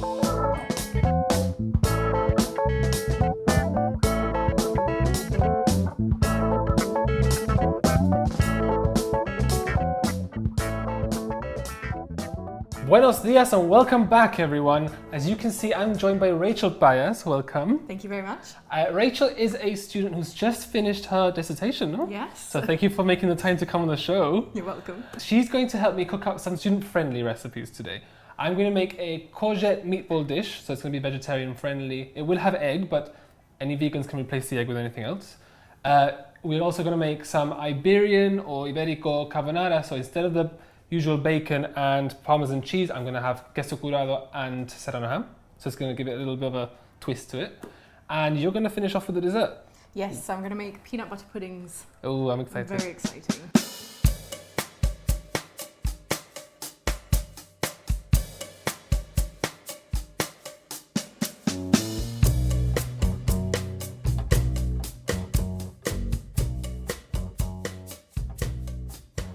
Buenos dias and welcome back, everyone. As you can see, I'm joined by Rachel Baez. Welcome. Thank you very much. Rachel is a student who's just finished her dissertation, no? Yes. So thank you for making the time to come on the show. You're welcome. She's going to help me cook up some student-friendly recipes today. I'm going to make a courgette meatball dish, so it's going to be vegetarian-friendly. It will have egg, but any vegans can replace the egg with anything else. We're also going to make some Iberian or Iberico carbonara, so instead of the usual bacon and Parmesan cheese, I'm going to have queso curado and serrano ham. So it's going to give it a little bit of a twist to it. And you're going to finish off with the dessert. Yes, I'm going to make peanut butter puddings. Oh, I'm excited. Very exciting.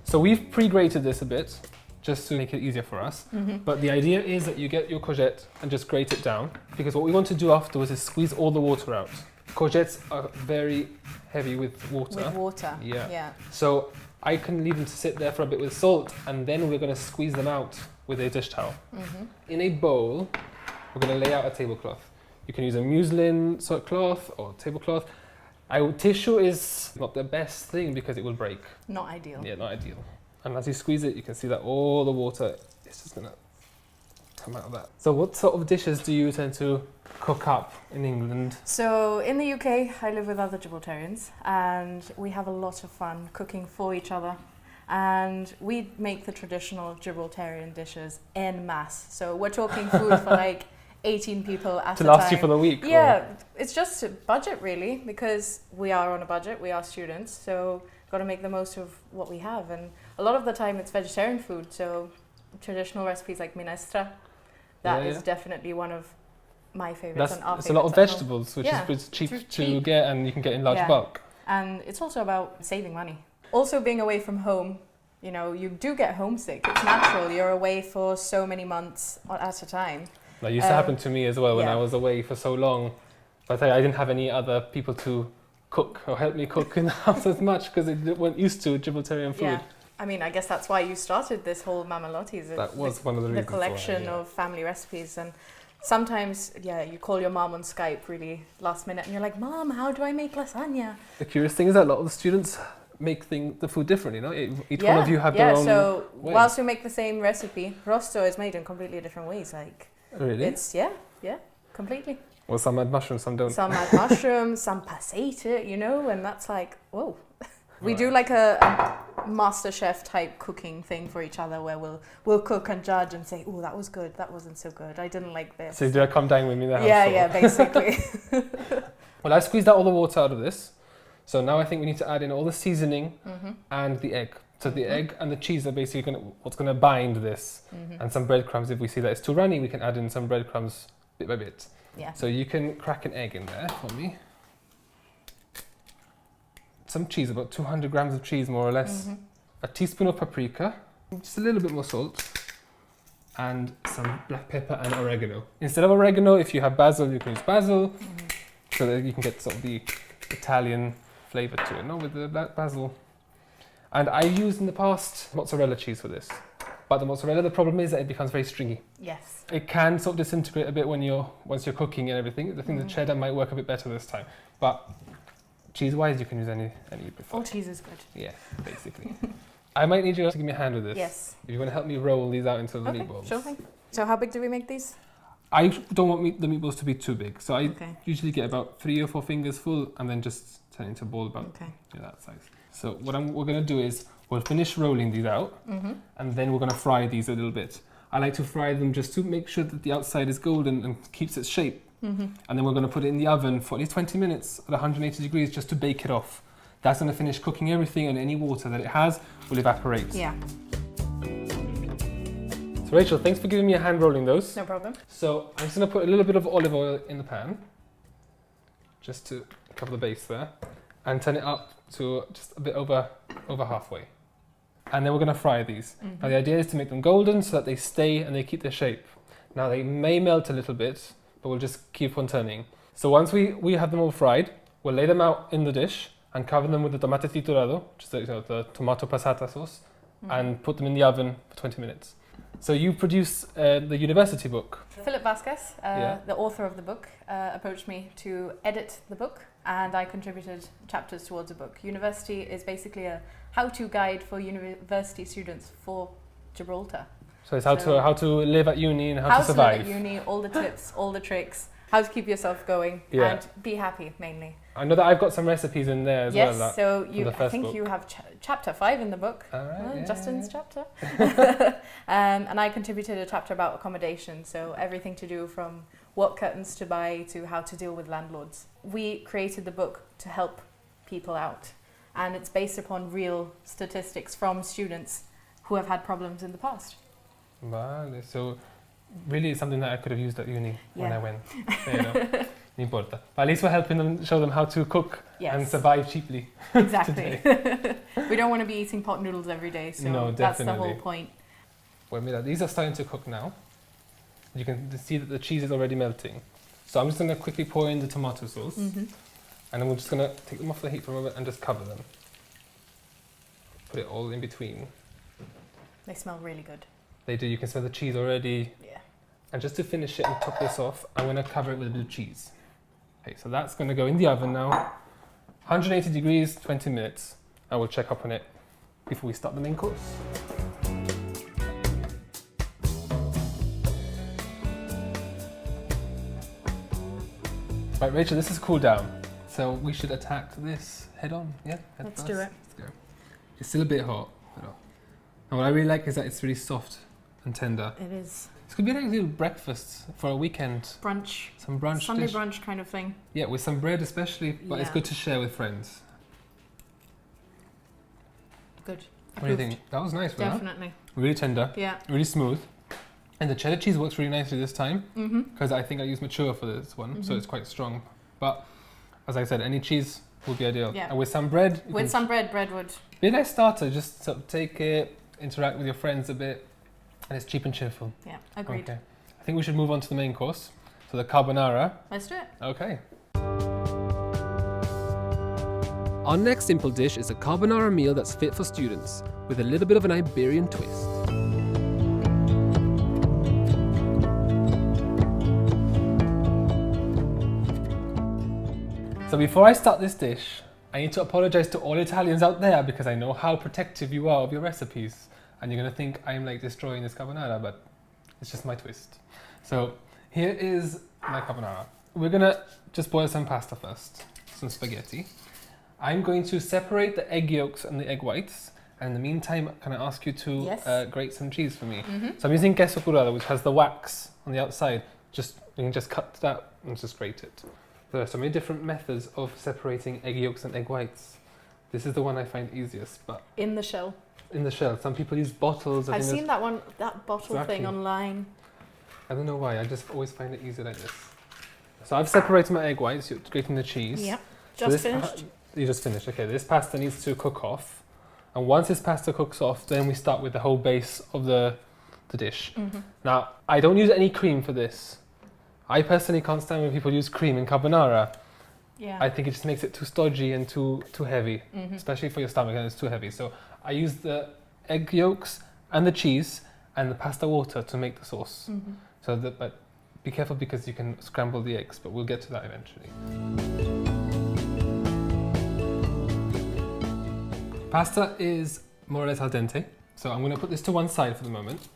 So we've pre-grated this a bit, just to make it easier for us. But the idea is that you get your courgette and just grate it down, because what we want to do afterwards is squeeze all the water out. Courgettes are very heavy with water. With water, yeah. So I can leave them to sit there for a bit with salt, and then we're going to squeeze them out with a dish towel. In a bowl, we're going to lay out a tablecloth. You can use a muslin sort of cloth or tablecloth. Tissue is not the best thing because it will break. Not ideal. Yeah, not ideal. And as you squeeze it, you can see that all the water is just going to come out of that. So what sort of dishes do you tend to cook up in England? So in the UK, I live with other Gibraltarians, and we have a lot of fun cooking for each other. And we make the traditional Gibraltarian dishes en masse. So we're talking food for like 18 people at a time. To last you for the week? Yeah, it's just a budget really, because we are on a budget, we are students, so got to make the most of what we have. And a lot of the time it's vegetarian food, so traditional recipes like minestra, that is definitely one of my favourites and our favourites. It's a lot of vegetables, which is cheap to get, and you can get in large bulk. And it's also about saving money. Also being away from home, you know, you do get homesick, it's natural, you're away for so many months at a time. That used to happen to me as well when I was away for so long. But I didn't have any other people to cook or help me cook in the house as much because they weren't used to Gibraltarian food. Yeah. I mean, I guess that's why you started this whole Mama Lotties. That was one of the reasons. The collection of family recipes. And sometimes, you call your mom on Skype really last minute and you're like, Mom, how do I make lasagna? The curious thing is that a lot of the students make the food differently, no? Each one of you have their own so way. Whilst we make the same recipe, rosto is made in completely different ways. Like, really? It's, completely. Well, some add mushrooms, some don't. Some add mushrooms, some passate it, you know, and that's like, whoa. We do like a master chef type cooking thing for each other where we'll cook and judge and say, oh, that was good, that wasn't so good, I didn't like this. So you do come down with me in the house? Yeah, basically. Well, I squeezed out all the water out of this. So now I think we need to add in all the seasoning and the egg. So the egg and the cheese are basically what's going to bind this. And some breadcrumbs. If we see that it's too runny, we can add in some breadcrumbs bit by bit. Yeah. So you can crack an egg in there for me. Some cheese, about 200 grams of cheese more or less. A teaspoon of paprika, just a little bit more salt, and some black pepper and oregano. Instead of oregano, if you have basil, you can use basil, so that you can get sort of the Italian flavour to it, with the black basil. And I used in the past mozzarella cheese for this. But the mozzarella, the problem is that it becomes very stringy. Yes. It can sort of disintegrate a bit once you're cooking and everything. I think the cheddar might work a bit better this time. But cheese-wise, you can use any you prefer. All cheese is good. Yeah, basically. I might need you to give me a hand with this. Yes. If you want to help me roll these out into the meatballs. Sure thing. So how big do we make these? I don't want the meatballs to be too big. So I usually get about 3 or 4 fingers full and then just turn it into a ball about that size. So what we're going to do is we'll finish rolling these out and then we're going to fry these a little bit. I like to fry them just to make sure that the outside is golden and keeps its shape. And then we're going to put it in the oven for at least 20 minutes at 180 degrees just to bake it off. That's going to finish cooking everything, and any water that it has will evaporate. Yeah. So Rachel, thanks for giving me a hand rolling those. No problem. So I'm just going to put a little bit of olive oil in the pan, just to cover the base there, and turn it up to just a bit over halfway. And then we're going to fry these. Now the idea is to make them golden so that they stay and they keep their shape. Now they may melt a little bit, but we'll just keep on turning. So once we have them all fried, we'll lay them out in the dish and cover them with the tomate triturado, which is the tomato passata sauce, and put them in the oven for 20 minutes. So you produce the university book. Philip Vasquez, the author of the book, approached me to edit the book, and I contributed chapters towards the book. University is basically a how-to guide for university students for Gibraltar. So it's how to live at uni and how to survive. How to live at uni, all the tips, all the tricks, how to keep yourself going and be happy mainly. I know that I've got some recipes in there as well. Yes, so I think you have chapter 5 in the book. All right, Justin's chapter. And I contributed a chapter about accommodation, so everything to do from what curtains to buy to how to deal with landlords. We created the book to help people out, and it's based upon real statistics from students who have had problems in the past. Vale, so really it's something that I could have used at uni when I went. No importa. But at least we're helping them, show them how to cook and survive cheaply. Exactly. We don't want to be eating pot noodles every day, so that's the whole point. Well, mira, these are starting to cook now. You can see that the cheese is already melting. So I'm just going to quickly pour in the tomato sauce. And then we're just going to take them off the heat for a moment and just cover them. Put it all in between. They smell really good. They do. You can smell the cheese already. Yeah. And just to finish it and top this off, I'm going to cover it with a bit of cheese. Okay, so that's going to go in the oven now. 180 degrees, 20 minutes. I will check up on it before we start the main course. Right, Rachel, this is cooled down. So we should attack this head on. Yeah? Let's do it. Let's go. It's still a bit hot. And what I really like is that it's really soft and tender. It is. This could be like a little breakfast for a weekend. Brunch. Some brunch Sunday dish. brunch kind of thing. Yeah, with some bread especially, but it's good to share with friends. Good. What do you think? That was nice, wasn't it? Definitely. Really tender. Yeah. Really smooth. And the cheddar cheese works really nicely this time, because I think I used mature for this one, so it's quite strong. But as I said, any cheese would be ideal. Yeah. And with some bread. With some bread would. Be a nice starter, just sort of take it, interact with your friends a bit, and it's cheap and cheerful. Yeah, agreed. Okay. I think we should move on to the main course. So the carbonara. Let's do it. Okay. Our next simple dish is a carbonara meal that's fit for students, with a little bit of an Iberian twist. So before I start this dish, I need to apologize to all Italians out there because I know how protective you are of your recipes. And you're going to think I'm like destroying this carbonara, but it's just my twist. So here is my carbonara. We're going to just boil some pasta first, some spaghetti. I'm going to separate the egg yolks and the egg whites. And in the meantime, can I ask you to grate some cheese for me? So I'm using queso curado, which has the wax on the outside. You can just cut that and just grate it. There are so many different methods of separating egg yolks and egg whites. This is the one I find easiest, but in the shell. In the shell. Some people use bottles. I've seen that bottle thing online. I don't know why. I just always find it easier like this. So I've separated my egg whites, grating the cheese. Yeah, finished. You just finished. Okay, this pasta needs to cook off, and once this pasta cooks off, then we start with the whole base of the dish. Now, I don't use any cream for this. I personally can't stand when people use cream in carbonara. Yeah. I think it just makes it too stodgy and too heavy, especially for your stomach, and it's too heavy. So I use the egg yolks and the cheese and the pasta water to make the sauce. But be careful because you can scramble the eggs, but we'll get to that eventually. Pasta is more or less al dente, so I'm going to put this to one side for the moment.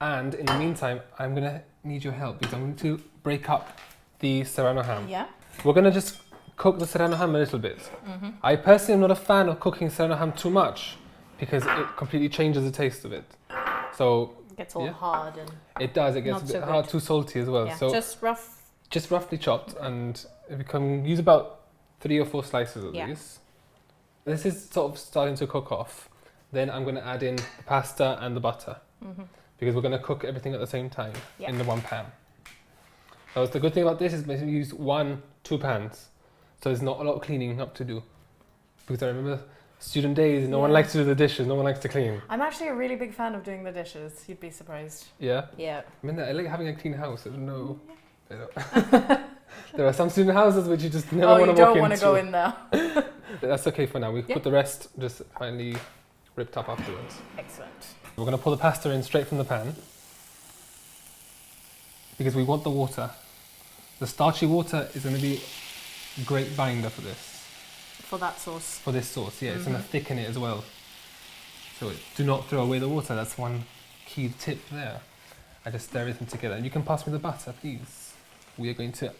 And in the meantime, I'm going to need your help because I'm going to break up the serrano ham. Yeah. We're going to just cook the serrano ham a little bit. I personally am not a fan of cooking serrano ham too much because it completely changes the taste of it. So it gets all hard and it does. It gets a bit hard, too salty as well. Yeah. So just roughly chopped, and if you can use about 3 or 4 slices of these. This is sort of starting to cook off. Then I'm going to add in the pasta and the butter because we're going to cook everything at the same time in the one pan. So the good thing about this is basically use 1-2 pans. So there's not a lot of cleaning up to do. Because I remember student days, no one likes to do the dishes, no one likes to clean. I'm actually a really big fan of doing the dishes. You'd be surprised. Yeah? Yeah. I mean, I like having a clean house. I don't know. There are some student houses which you just never want to walk into. Oh, you don't want to go in there. That's okay for now. We put the rest just finally ripped up afterwards. Excellent. We're going to pour the pasta in straight from the pan because we want the water. The starchy water is going to be a great binder for this. For that sauce. For this sauce, yeah. It's going to thicken it as well. So do not throw away the water. That's one key tip there. I just stir everything together. And you can pass me the butter, please. We are going to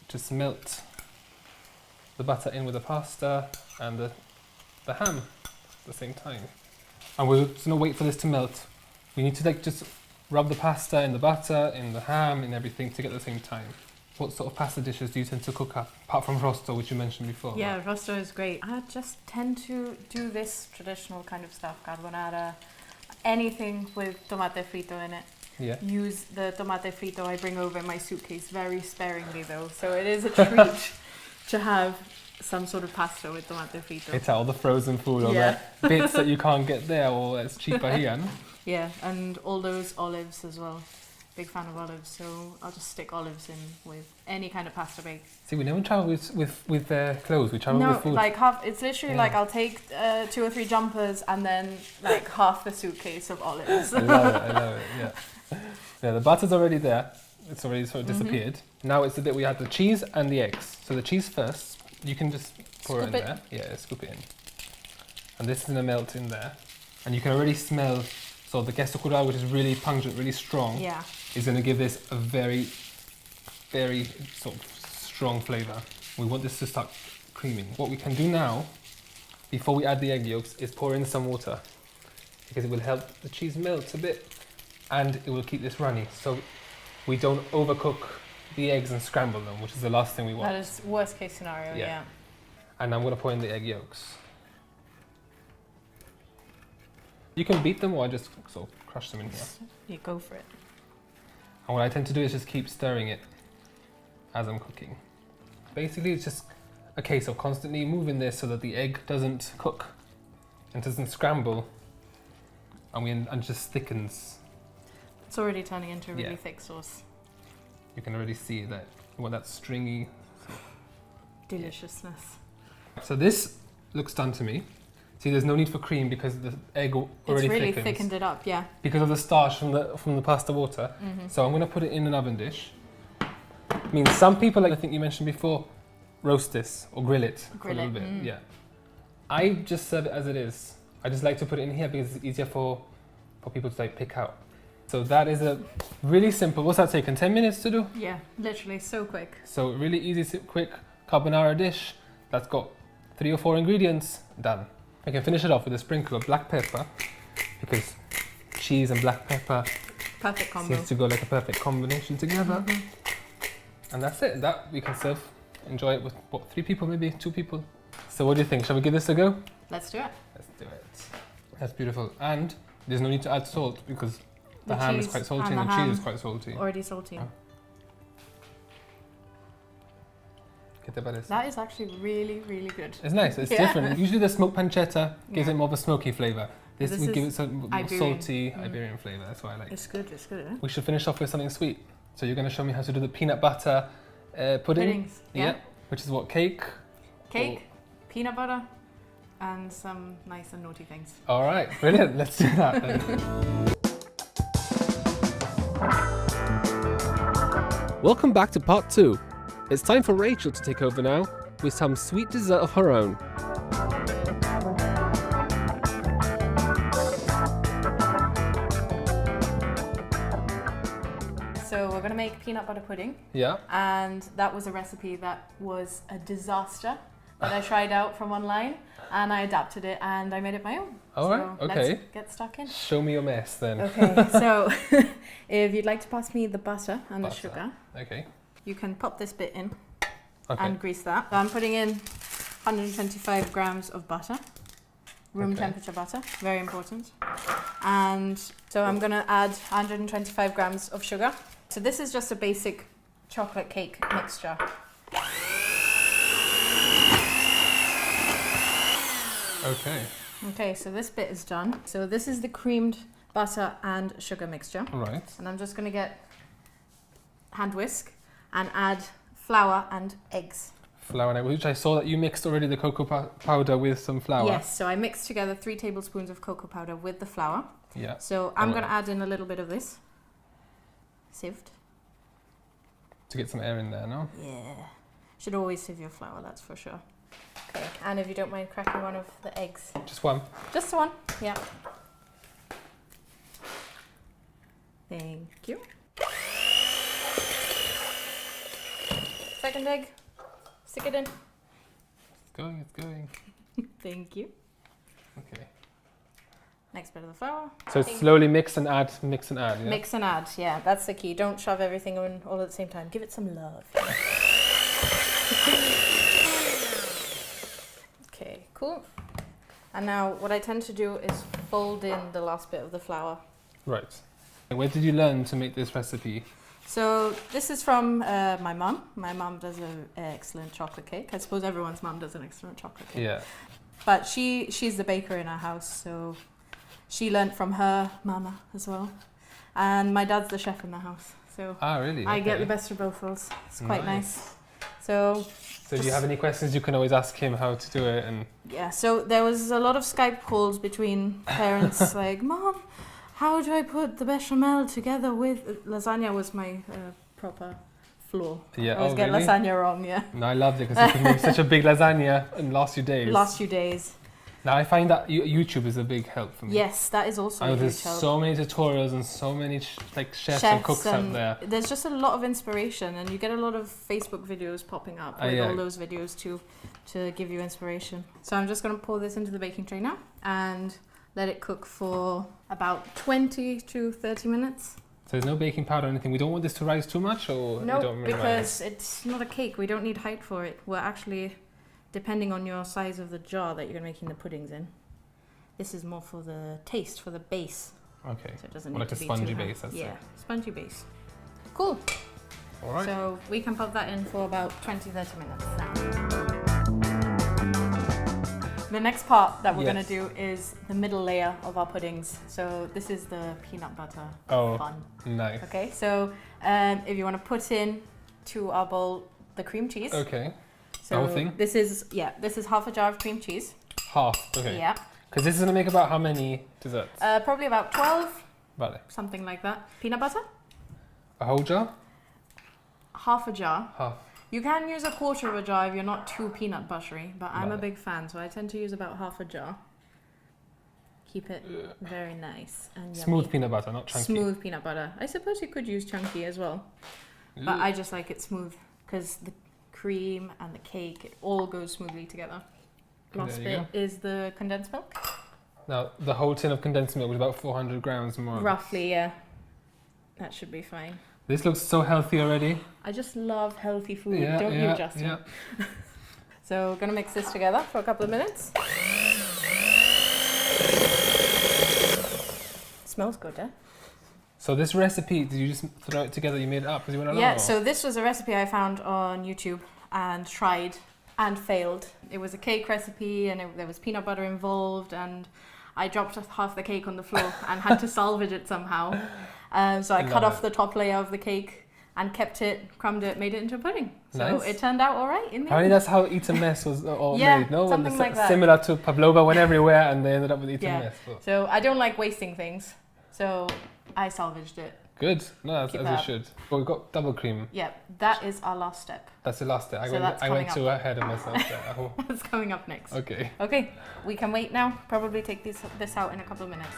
just melt the butter in with the pasta and the ham at the same time. And we're just going to wait for this to melt. We need to like just rub the pasta in the butter, in the ham, and everything together at the same time. What sort of pasta dishes do you tend to cook up, apart from rosto, which you mentioned before? Yeah, rosto is great. I just tend to do this traditional kind of stuff, carbonara, anything with tomate frito in it. Yeah. Use the tomate frito I bring over in my suitcase very sparingly though, so it is a treat to have some sort of pasta with tomate frito. It's all the frozen food, all the bits that you can't get there, or it's cheaper here. No? Yeah, and all those olives as well. Big fan of olives, so I'll just stick olives in with any kind of pasta bake. See, we never travel with clothes, we travel with food. No, like half, it's literally like I'll take 2 or 3 jumpers and then like half the suitcase of olives. I love it, yeah. Yeah, the butter's already there. It's already sort of disappeared. Now it's the bit we add the cheese and the eggs. So the cheese first, you can just pour it in there. Yeah, scoop it in. And this is going to melt in there. And you can already smell, so the queso curado, which is really pungent, really strong, is going to give this a very, very sort of strong flavour. We want this to start creaming. What we can do now, before we add the egg yolks, is pour in some water because it will help the cheese melt a bit and it will keep this runny. So we don't overcook the eggs and scramble them, which is the last thing we want. That is worst case scenario, yeah. And I'm going to pour in the egg yolks. You can beat them or I just sort of crush them in here. You go for it. And what I tend to do is just keep stirring it as I'm cooking. Basically, it's just a case of constantly moving this so that the egg doesn't cook and doesn't scramble and just thickens. It's already turning into a really thick sauce. You can already see that you want that stringy deliciousness. So this looks done to me. See, there's no need for cream because the egg already thickens. Thickened it up, yeah. Because of the starch from the pasta water. So I'm going to put it in an oven dish. I mean, some people, like I think you mentioned before, roast this or grill it for a little bit. Yeah. I just serve it as it is. I just like to put it in here because it's easier for people to like pick out. So that is a really simple, what's that taken, 10 minutes to do? Yeah, literally so quick. So really easy, quick carbonara dish that's got 3 or 4 ingredients, done. I can finish it off with a sprinkle of black pepper because cheese and black pepper perfect combo. seems to go like a perfect combination together. And that's it, that we can serve, enjoy it with what, 3 people maybe, 2 people. So what do you think, shall we give this a go? Let's do it. Let's do it. That's beautiful. And there's no need to add salt because the ham is quite salty and the cheese is quite salty. Already salty. Oh. That is actually really, really good. It's nice, it's different. Usually the smoked pancetta gives it more of a smoky flavour. This we give it some more salty Iberian flavour, that's why I like it. It's good, eh? We should finish off with something sweet. So you're going to show me how to do the peanut butter pudding? Puddings, yeah. Which is what, cake? Cake, peanut butter, and some nice and naughty things. All right, brilliant. Let's do that then. Welcome back to part 2. It's time for Rachel to take over now with some sweet dessert of her own. So we're going to make peanut butter pudding. Yeah. And that was a recipe that was a disaster that I tried out from online and I adapted it and I made it my own. All right, okay. Let's get stuck in. Show me your mess then. Okay, so if you'd like to pass me the butter and the sugar. Okay. You can pop this bit in and grease that. So I'm putting in 125 grams of butter, room temperature butter, very important. And so I'm going to add 125 grams of sugar. So this is just a basic chocolate cake mixture. Okay. Okay, so this bit is done. So this is the creamed butter and sugar mixture. Right. And I'm just going to get hand whisk and add flour and eggs. Flour and egg, which I saw that you mixed already the cocoa powder with some flour. Yes, so I mixed together 3 tablespoons of cocoa powder with the flour. Yeah. So I'm going to add in a little bit of this. Sieved. To get some air in there, no? Yeah. Should always sieve your flour, that's for sure. Okay, and if you don't mind cracking one of the eggs. Just one. Just one, yeah. Thank you. Second egg. Stick it in. It's going, it's going. Thank you. Okay. Next bit of the flour. So slowly mix and add, yeah? Mix and add, yeah, that's the key. Don't shove everything in all at the same time. Give it some love. Okay, cool. And now what I tend to do is fold in the last bit of the flour. Right. Where did you learn to make this recipe? So this is from my mum. My mum does an excellent chocolate cake. I suppose everyone's mum does an excellent chocolate cake. Yeah. But she's the baker in our house, so she learnt from her mama as well. And my dad's the chef in the house, so really? I get the best of both worlds. It's quite nice. So if you have any questions, you can always ask him how to do it. And yeah, so there was a lot of Skype calls between parents like, Mom, how do I put the bechamel together with... Lasagna was my proper flaw. Yeah, I always get really? lasagna wrong, yeah. No, I loved it because you could make such a big lasagna in the last few days. Last few days. Now I find that YouTube is a big help for me. Yes, that is also a there's huge help. so many tutorials and so many chefs and cooks out there. There's just a lot of inspiration, and you get a lot of Facebook videos popping up with all those videos to give you inspiration. So I'm just going to pour this into the baking tray now and let it cook for about 20 to 30 minutes. So there's no baking powder or anything. We don't want this to rise too much, or no, you don't really because it's not a cake. We don't need height for it. We're actually, depending on your size of the jar that you're making the puddings in, this is more for the taste, for the base. Okay. So it doesn't Or need like to a be spongy too high. base, that's yeah, it. spongy base. Cool. All right. So we can pop that in for about 20-30 minutes now. The next part that we're going to do is the middle layer of our puddings. So this is the peanut butter bun. Nice. Okay, so if you want to put in to our bowl the cream cheese. Okay. So the whole thing? This is half a jar of cream cheese. Half, okay. Yeah. Because this is going to make about how many desserts? Probably about 12. Vale. Something like that. Peanut butter? A whole jar? Half a jar. Half. You can use a quarter of a jar if you're not too peanut buttery, but I'm a big fan, so I tend to use about half a jar. Keep it very nice and yummy. Smooth peanut butter, not chunky. Smooth peanut butter. I suppose you could use chunky as well, but I just like it smooth because the cream and the cake, it all goes smoothly together. Last bit is the condensed milk. Now, the whole tin of condensed milk was about 400 grams more. Roughly, yeah. That should be fine. This looks so healthy already. I just love healthy food, don't you, Justin? Yeah. So we're going to mix this together for a couple of minutes. Smells good, eh? So this recipe, did you just throw it together? You made it up because you went along? Yeah, so this was a recipe I found on YouTube and tried and failed. It was a cake recipe and there was peanut butter involved, and I dropped half the cake on the floor and had to salvage it somehow. So I cut off the top layer of the cake and kept it, crumbed it, made it into a pudding. So it turned out all right in the end. Apparently that's how Eat a Mess was all made, no? Something like that. Similar to Pavlova, went everywhere and they ended up with Eat a Mess. But. So I don't like wasting things, so I salvaged it. Good. No, that's as you should. Well, we've got double cream. Yeah, that is our last step. That's the last step. I went too ahead of myself there. That's coming up next. Okay. Okay, we can wait now. Probably take this out in a couple of minutes.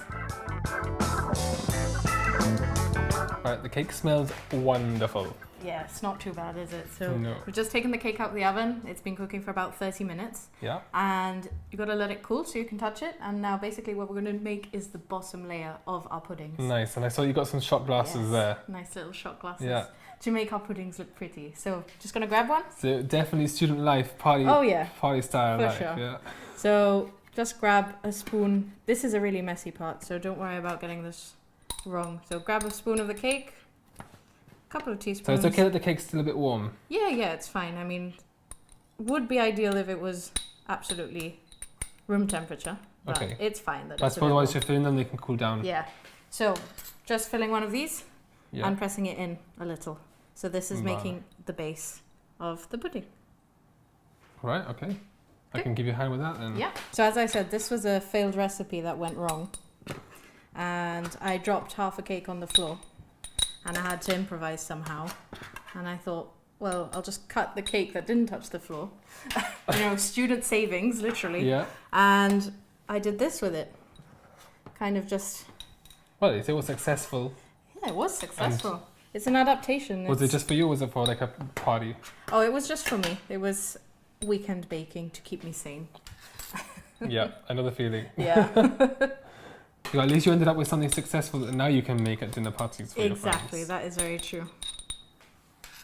Right, the cake smells wonderful. Yeah, it's not too bad, is it? So No. we've just taken the cake out of the oven. It's been cooking for about 30 minutes. Yeah. And you've got to let it cool so you can touch it. And now basically what we're going to make is the bottom layer of our puddings. Nice, and I saw you got some shot glasses there. Nice little shot glasses. Yeah. To make our puddings look pretty. So just going to grab one. So definitely student life, party style For life. sure. Yeah. So just grab a spoon. This is a really messy part, so don't worry about getting this wrong. So grab a spoon of the cake, a couple of teaspoons. So it's okay that the cake's still a bit warm? Yeah, it's fine. I mean, would be ideal if it was absolutely room temperature. But Okay. it's fine. That I it's a suppose bit once raw. you're filling them, they can cool down. Yeah. So just filling one of these Yeah. and pressing it in a little. So this is Wow. making the base of the pudding. Right, okay. I Okay. can give you a hand with that then. Yeah. So as I said, this was a failed recipe that went wrong. And I dropped half a cake on the floor. And I had to improvise somehow. And I thought, well, I'll just cut the cake that didn't touch the floor. Student savings, literally. Yeah. And I did this with it. Kind of just... Well, it was successful. Yeah, it was successful. It's an adaptation. Was it just for you or was it for like a party? Oh, it was just for me. It was weekend baking to keep me sane. Yeah, I know the feeling. Yeah. At least you ended up with something successful that now you can make at dinner parties for your Exactly, friends. that is very true.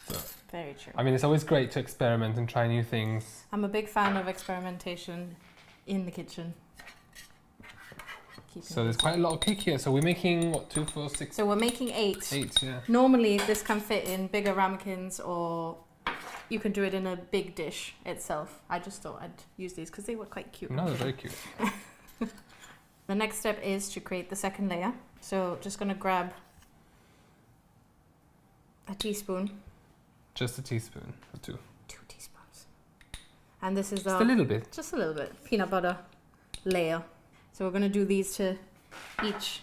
So, Very true. I mean, it's always great to experiment and try new things. I'm a big fan of experimentation in the kitchen. So there's quite a lot of cake here. So we're making, what, 2, 4, 6, So we're making 8. 8, yeah. Normally this can fit in bigger ramekins, or you can do it in a big dish itself. I just thought I'd use these because they were quite cute. No, they're very cute. The next step is to create the second layer. So just going to grab a teaspoon. Just a teaspoon or 2. 2 teaspoons. And this is Just a little bit. just a little bit, peanut butter layer. So we're going to do these to each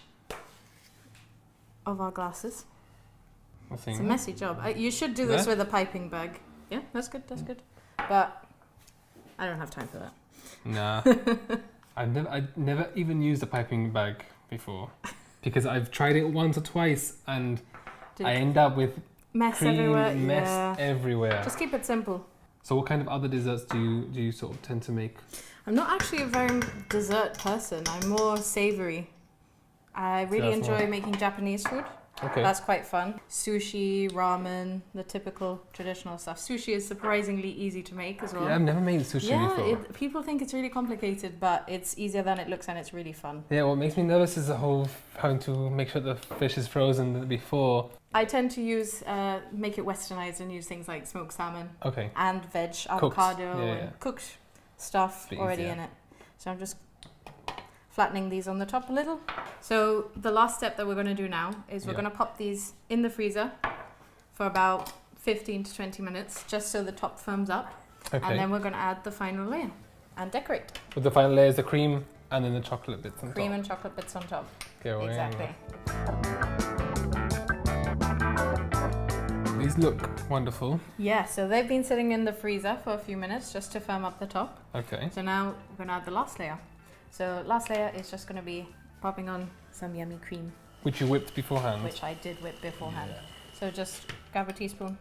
of our glasses. It's a messy job. You should do this Yeah. with a piping bag. Yeah, that's good, that's good. But I don't have time for that. Nah. I've never even used a piping bag before because I've tried it once or twice and I end up with Mess cream everywhere. mess Yeah. everywhere. Just keep it simple. So what kind of other desserts do you sort of tend to make? I'm not actually a very dessert person. I'm more savory. I really that's enjoy more- making Japanese food. Okay. That's quite fun. Sushi, ramen, the typical traditional stuff. Sushi is surprisingly easy to make as well. Yeah, I've never made sushi before. People think it's really complicated, but it's easier than it looks and it's really fun. Yeah, what makes me nervous is the whole having to make sure the fish is frozen before. I tend to use, make it westernized and use things like smoked salmon Okay. and veg, Cooked, avocado, yeah, and yeah. cooked stuff Bit already easier. in it. So I'm just flattening these on the top a little. So the last step that we're going to do now is we're Yeah. going to pop these in the freezer for about 15 to 20 minutes, just so the top firms up. Okay. And then we're going to add the final layer and decorate. With the final layer is the cream and then the chocolate bits on Cream top. and chocolate bits on top. Go in. Exactly. These look wonderful. Yeah, so they've been sitting in the freezer for a few minutes just to firm up the top. Okay. So now we're going to add the last layer. So last layer is just going to be popping on some yummy cream, Which you whipped beforehand. which I did whip beforehand. So just grab a teaspoon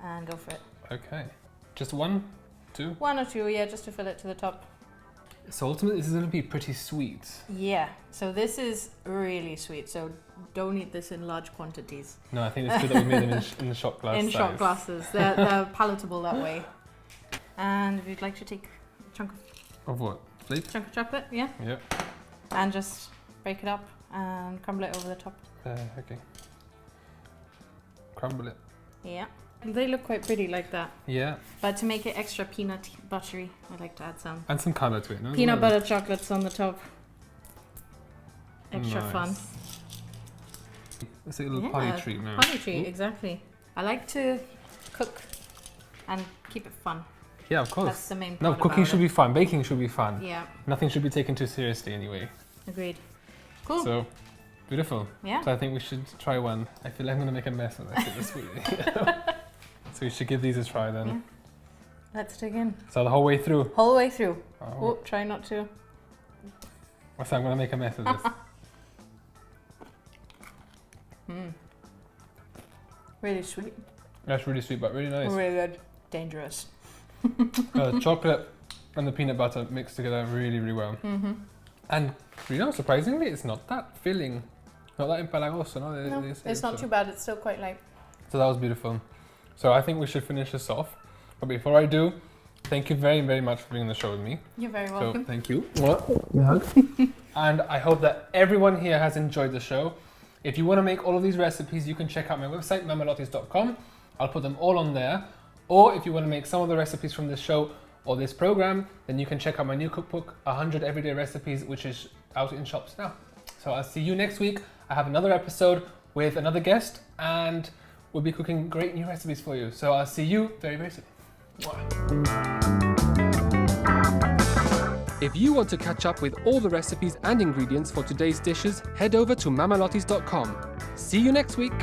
and go for it. Okay. Just 1, 2. 1 or 2, yeah, just to fill it to the top. So ultimately this is going to be pretty sweet. Yeah, so this is really sweet. So don't eat this in large quantities. No, I think it's good that we made them in shot glass In size. shot glasses. They're palatable that way. And if you'd like to take a chunk Of what? Flake? of chocolate, yeah, Yeah. and just break it up and crumble it over the top. Okay. Crumble it. Yeah. They look quite pretty like that. Yeah. But to make it extra peanut buttery, I like to add some And some colour to it, no? peanut butter chocolates on the top. Extra Nice. fun. It's like a little Yeah, party treat now. Party treat, Ooh. exactly. I like to cook and keep it fun. Yeah, of course. That's the main part. No, cooking about should it. be fun. Baking should be fun. Yeah, Nothing should be taken too seriously anyway. agreed. Cool. So, beautiful. Yeah. So I think we should try one. I feel like I'm going to make a mess of this. So we should give these a try then. Yeah. Let's dig in. So the whole way through. Whole way through. Oh. Oh, try not to. So I'm going to make a mess of this. Really sweet. That's really sweet, but really nice. Really good. Dangerous. The chocolate and the peanut butter mixed together really, really well. Mm-hmm. And, surprisingly, it's not that filling. Not that empalagoso, no? No, it's not too bad. It's still quite light. So that was beautiful. So I think we should finish this off. But before I do, thank you very, very much for being on the show with me. You're very So welcome. thank you. And I hope that everyone here has enjoyed the show. If you want to make all of these recipes, you can check out my website, mamalotties.com. I'll put them all on there. Or if you want to make some of the recipes from this show or this program, then you can check out my new cookbook, 100 Everyday Recipes, which is out in shops now. So I'll see you next week. I have another episode with another guest, and we'll be cooking great new recipes for you. So I'll see you very, very soon. If you want to catch up with all the recipes and ingredients for today's dishes, head over to mamalotties.com. See you next week.